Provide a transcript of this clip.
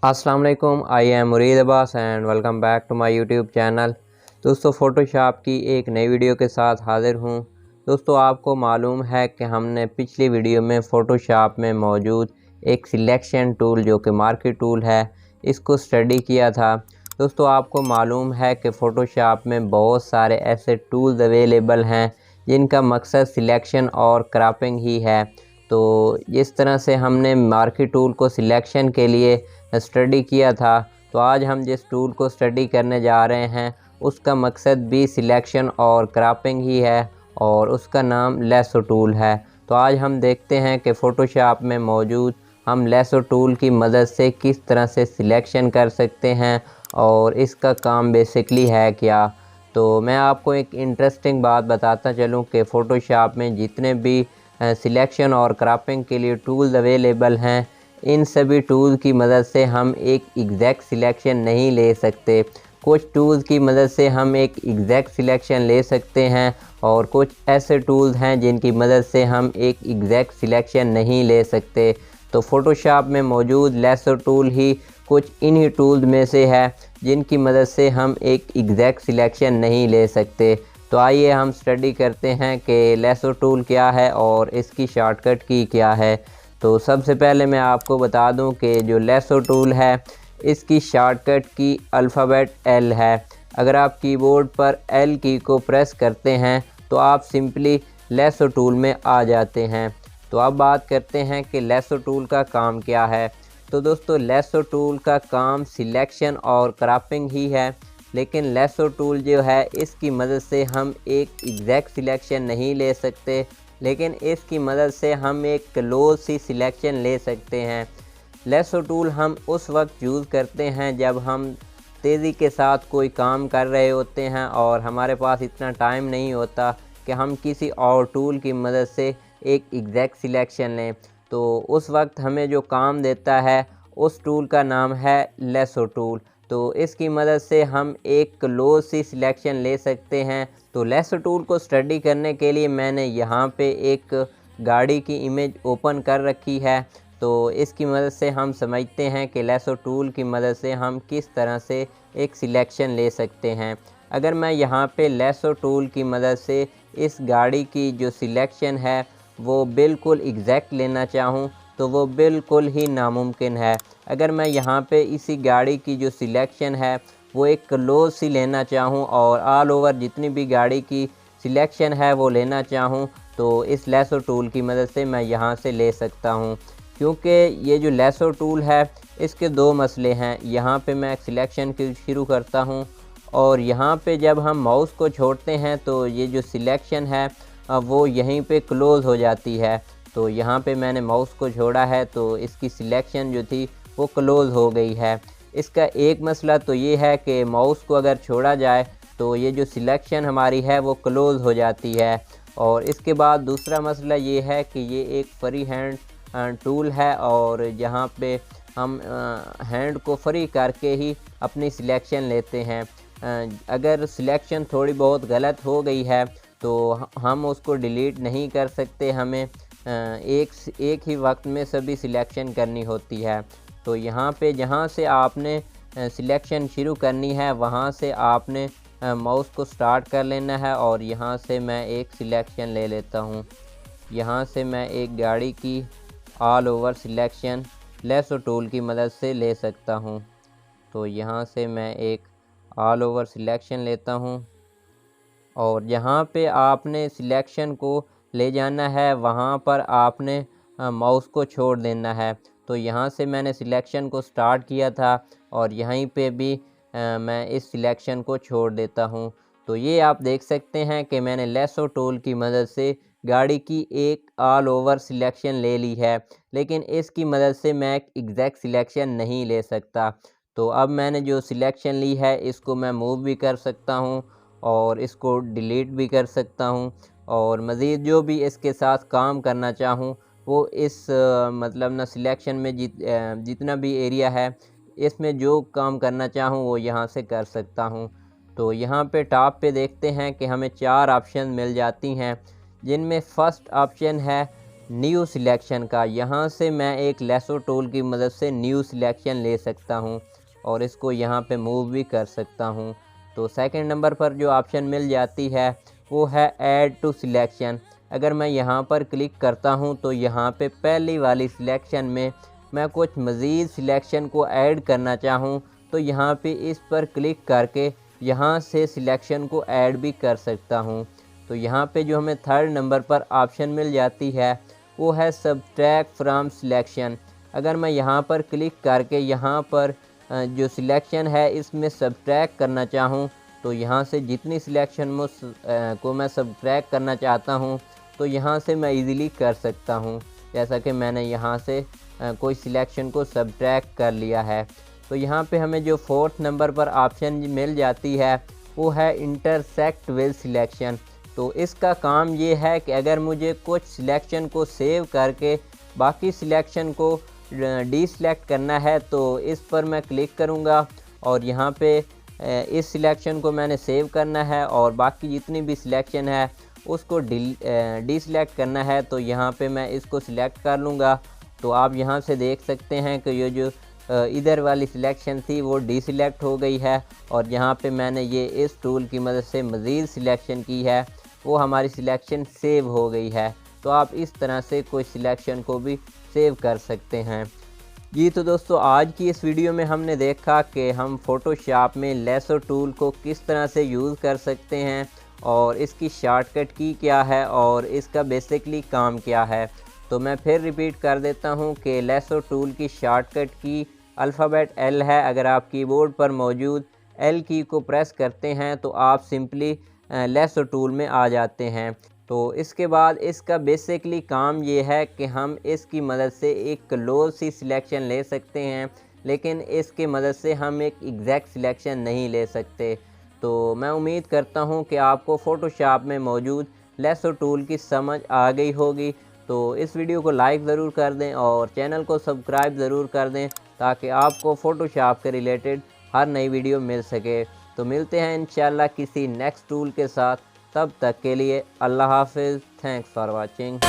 अस्सलाम वालेकुम, I am Murid Abbas and welcome back to my YouTube channel. दोस्तों फ़ोटोशॉप की एक नई वीडियो के साथ हाज़िर हूँ। दोस्तों आपको मालूम है कि हमने पिछली वीडियो में फ़ोटोशॉप में मौजूद एक सिलेक्शन टूल जो कि मार्की टूल है इसको स्टडी किया था। दोस्तों आपको मालूम है कि फ़ोटोशॉप में बहुत सारे ऐसे टूल्स अवेलेबल हैं जिनका मकसद सिलेक्शन और क्रॉपिंग ही है। तो इस तरह से हमने मार्की टूल को सिलेक्शन के लिए स्टडी किया था। तो आज हम जिस टूल को स्टडी करने जा रहे हैं उसका मकसद भी सिलेक्शन और क्रॉपिंग ही है और उसका नाम लेसो टूल है। तो आज हम देखते हैं कि फ़ोटोशॉप में मौजूद हम लेसो टूल की मदद से किस तरह से सिलेक्शन कर सकते हैं और इसका काम बेसिकली है क्या। तो मैं आपको एक इंटरेस्टिंग बात बताता चलूँ कि फ़ोटोशॉप में जितने भी सिलेक्शन और क्रॉपिंग के लिए टूल्स अवेलेबल हैं इन सभी टूल की मदद से हम एक एग्जैक्ट सिलेक्शन नहीं ले सकते। कुछ टूल्स की मदद से हम एक एग्जैक्ट सिलेक्शन ले सकते हैं और कुछ ऐसे टूल्स हैं जिनकी मदद से हम एक एग्जैक्ट सिलेक्शन नहीं ले सकते। तो फ़ोटोशॉप में मौजूद लेसो टूल ही कुछ इन्हीं टूल्स में से है जिनकी मदद से हम एक एग्जैक्ट सिलेक्शन नहीं ले सकते। तो आइए हम स्टडी करते हैं कि लेसो टूल क्या है और इसकी शॉर्टकट की क्या है। तो सबसे पहले मैं आपको बता दूं कि जो लेसो टूल है इसकी शॉर्टकट की अल्फ़ाबेट एल है। अगर आप कीबोर्ड पर एल की को प्रेस करते हैं तो आप सिंपली लेसो टूल में आ जाते हैं। तो अब बात करते हैं कि लेसो टूल का काम क्या है। तो दोस्तों लेसो टूल का काम सिलेक्शन और क्रॉपिंग ही है, लेकिन लेसो टूल जो है इसकी मदद से हम एक एग्जैक्ट सिलेक्शन नहीं ले सकते, लेकिन इसकी मदद से हम एक क्लोज सी सिलेक्शन ले सकते हैं। लेसो टूल हम उस वक्त यूज़ करते हैं जब हम तेज़ी के साथ कोई काम कर रहे होते हैं और हमारे पास इतना टाइम नहीं होता कि हम किसी और टूल की मदद से एक एग्जैक्ट सिलेक्शन लें। तो उस वक्त हमें जो काम देता है उस टूल का नाम है लेसो टूल। तो इसकी मदद से हम एक क्लोज सी सिलेक्शन ले सकते हैं। तो लेसो टूल को स्टडी करने के लिए मैंने यहाँ पे एक गाड़ी की इमेज ओपन कर रखी है। तो इसकी मदद से हम समझते हैं कि लेसो टूल की मदद से हम किस तरह से एक सिलेक्शन ले सकते हैं। अगर मैं यहाँ पे लेसो टूल की मदद से इस गाड़ी की जो सिलेक्शन है वो बिल्कुल एग्जैक्ट लेना चाहूँ तो वो बिल्कुल ही नामुमकिन है। अगर मैं यहाँ पे इसी गाड़ी की जो सिलेक्शन है वो एक क्लोज सी लेना चाहूँ और ऑल ओवर जितनी भी गाड़ी की सिलेक्शन है वो लेना चाहूँ तो इस लेसो टूल की मदद से मैं यहाँ से ले सकता हूँ। क्योंकि ये जो लेसो टूल है इसके दो मसले हैं। यहाँ पे मैं सिलेक्शन की शुरू करता हूँ और यहाँ पे जब हम माउस को छोड़ते हैं तो ये जो सिलेक्शन है वो यहीं पे क्लोज़ हो जाती है। तो यहाँ पे मैंने माउस को छोड़ा है तो इसकी सिलेक्शन जो थी वो क्लोज़ हो गई है। इसका एक मसला तो ये है कि माउस को अगर छोड़ा जाए तो ये जो सिलेक्शन हमारी है वो क्लोज़ हो जाती है। और इसके बाद दूसरा मसला ये है कि ये एक फ्री हैंड टूल है और यहाँ पे हम हैंड को फ्री करके ही अपनी सिलेक्शन लेते हैं। अगर सिलेक्शन थोड़ी बहुत गलत हो गई है तो हम उसको डिलीट नहीं कर सकते। हमें एक ही वक्त में सभी सिलेक्शन करनी होती है। तो यहाँ पे जहाँ से आपने सिलेक्शन शुरू करनी है वहाँ से आपने माउस को स्टार्ट कर लेना है और यहाँ से मैं एक सिलेक्शन ले लेता हूँ। यहाँ से मैं एक गाड़ी की all over selection lasso tool की मदद से ले सकता हूँ। तो यहाँ से मैं एक ऑल ओवर सिलेक्शन लेता हूँ और जहाँ पे आपने सिलेक्शन को ले जाना है वहाँ पर आपने माउस को छोड़ देना है। तो यहाँ से मैंने सिलेक्शन को स्टार्ट किया था और यहीं पे भी मैं इस सिलेक्शन को छोड़ देता हूँ। तो ये आप देख सकते हैं कि मैंने लेसो टूल की मदद से गाड़ी की एक ऑल ओवर सिलेक्शन ले ली है, लेकिन इसकी मदद से मैं एक एग्जैक्ट सिलेक्शन नहीं ले सकता। तो अब मैंने जो सिलेक्शन ली है इसको मैं मूव भी कर सकता हूँ और इसको डिलीट भी कर सकता हूँ और मज़ीद जो भी इसके साथ काम करना चाहूँ वो इस मतलब ना सिलेक्शन में जितना भी एरिया है इसमें जो काम करना चाहूँ वो यहाँ से कर सकता हूँ। तो यहाँ पे टॉप पे देखते हैं कि हमें 4 ऑप्शन मिल जाती हैं, जिनमें फ़र्स्ट ऑप्शन है न्यू सिलेक्शन का। यहाँ से मैं एक लेसो टूल की मदद से न्यू सिलेक्शन ले सकता हूँ और इसको यहाँ पे मूव भी कर सकता हूँ। तो सेकंड नंबर पर जो ऑप्शन मिल जाती है वो है ऐड टू सिलेक्शन। अगर मैं यहाँ पर क्लिक करता हूँ तो यहाँ पे पहली वाली सिलेक्शन में मैं कुछ मज़ीद सिलेक्शन को ऐड करना चाहूँ तो यहाँ पे इस पर क्लिक करके यहाँ से सिलेक्शन को ऐड भी कर सकता हूँ। तो यहाँ पे जो हमें थर्ड नंबर पर ऑप्शन मिल जाती है वो है सब्ट्रैक्ट फ्रॉम सिलेक्शन। अगर मैं यहाँ पर क्लिक करके यहाँ पर जो सिलेक्शन है इसमें सब्ट्रैक्ट करना चाहूँ तो यहाँ से जितनी सिलेक्शन को मैं सब्ट्रैक्ट करना चाहता हूँ तो यहाँ से मैं इजीली कर सकता हूँ। जैसा कि मैंने यहाँ से कोई सिलेक्शन को सब्ट्रैक्ट कर लिया है। तो यहाँ पे हमें जो फोर्थ नंबर पर ऑप्शन मिल जाती है वो है इंटरसेक्ट विद सिलेक्शन। तो इसका काम ये है कि अगर मुझे कुछ सिलेक्शन को सेव करके बाकी सिलेक्शन को डीसेलेक्ट करना है तो इस पर मैं क्लिक करूँगा और यहाँ पे इस सिलेक्शन को मैंने सेव करना है और बाकी जितनी भी सिलेक्शन है उसको डीसेलेक्ट करना है तो यहाँ पे मैं इसको सिलेक्ट कर लूँगा। तो आप यहाँ से देख सकते हैं कि ये जो इधर वाली सिलेक्शन थी वो डीसेलेक्ट हो गई है और यहाँ पे मैंने ये इस टूल की मदद से मज़ीद सिलेक्शन की है, वो हमारी सिलेक्शन सेव हो गई है। तो आप इस तरह से कोई सिलेक्शन को भी सेव कर सकते हैं। जी तो दोस्तों, आज की इस वीडियो में हमने देखा कि हम फ़ोटोशॉप में लेसो टूल को किस तरह से यूज़ कर सकते हैं और इसकी शॉर्टकट की क्या है और इसका बेसिकली काम क्या है। तो मैं फिर रिपीट कर देता हूं कि लेसो टूल की शॉर्टकट की अल्फ़ाबेट L है। अगर आप कीबोर्ड पर मौजूद L की को प्रेस करते हैं तो आप सिंपली लेसो टूल में आ जाते हैं। तो इसके बाद इसका बेसिकली काम ये है कि हम इसकी मदद से एक क्लोज सी सिलेक्शन ले सकते हैं, लेकिन इसकी मदद से हम एक एग्जैक्ट सिलेक्शन नहीं ले सकते। तो मैं उम्मीद करता हूं कि आपको फ़ोटोशॉप में मौजूद लेसो टूल की समझ आ गई होगी। तो इस वीडियो को लाइक ज़रूर कर दें और चैनल को सब्सक्राइब ज़रूर कर दें ताकि आपको फ़ोटोशॉप के रिलेटेड हर नई वीडियो मिल सके। तो मिलते हैं इंशाल्लाह किसी नेक्स्ट टूल के साथ। तब तक के लिए अल्लाह हाफिज़। Thanks for watching.